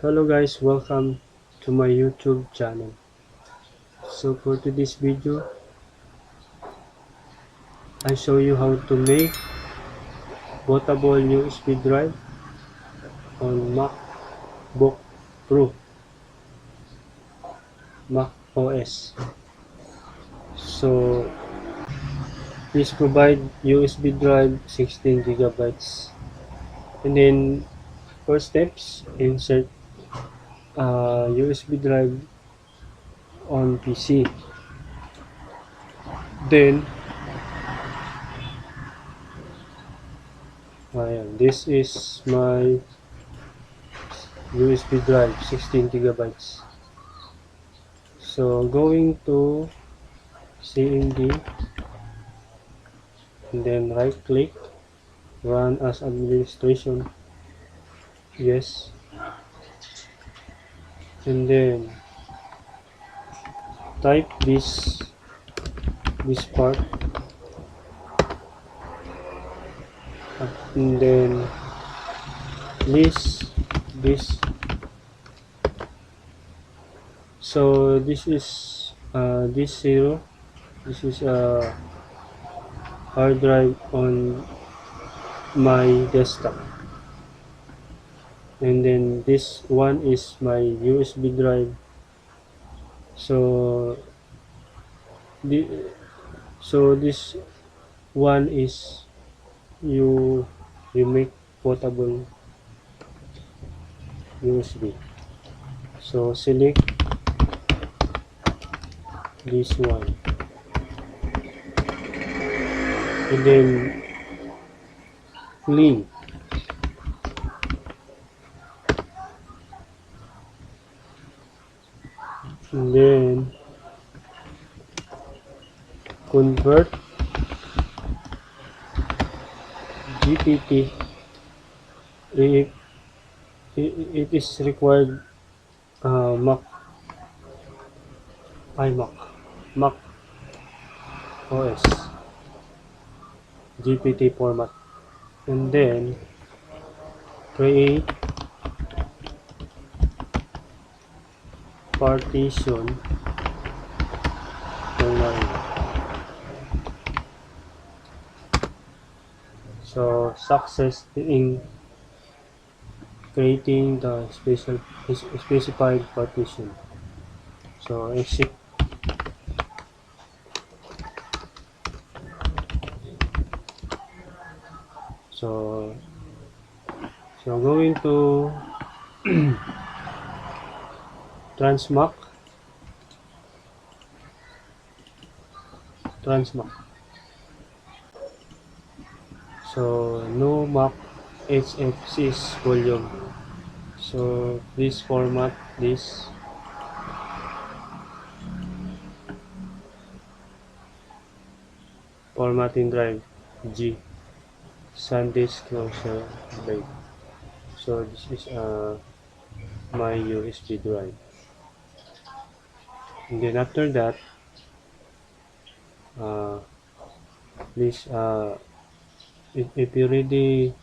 Hello guys, welcome to my YouTube channel. So for today's video, I show you how to make bootable USB drive on MacBook Pro, Mac OS. So please provide USB drive 16 gigabytes. And then first steps, insert USB drive on PC. Then this is my USB drive 16 gigabytes. So going to CMD and then right click, run as administration, yes, and then type this part, and then list this. So this is this zero, this is a hard drive on my desktop, and then this one is my USB drive. So the this one is you make portable USB. So select this one and then clean, and then convert GPT if it is required. Mac iMac Mac OS GPT format, and then create partition online. So success in creating the specified partition. So exit. So going to transmac. So no Mac HFCs volume. So please format this. Formatting drive G SanDisk closure blade. So this is my USB drive, and then after that uh, please if you ready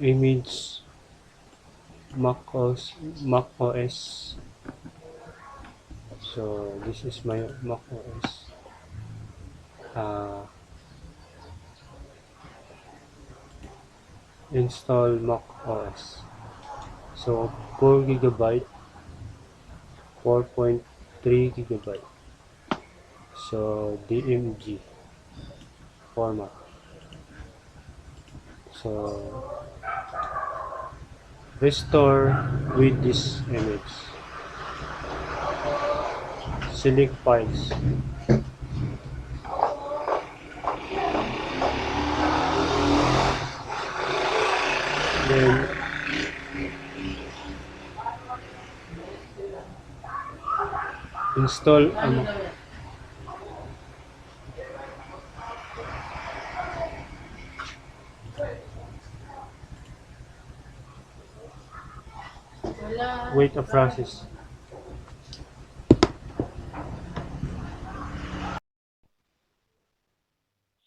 image Mac OS. So this is my Mac OS. Install Mac OS. So 4 gigabyte, 4.3 gigabyte. So DMG format. So restore with this image. Select files. Then install wait a process.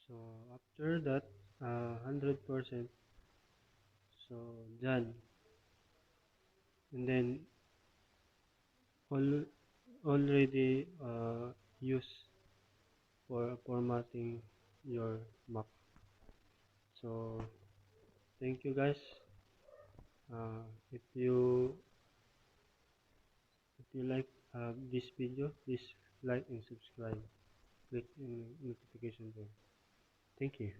So after that 100%, so done, and then al- already used for formatting your Mac. So thank you guys. If you like this video, please like and subscribe. Click the notification bell. Thank you.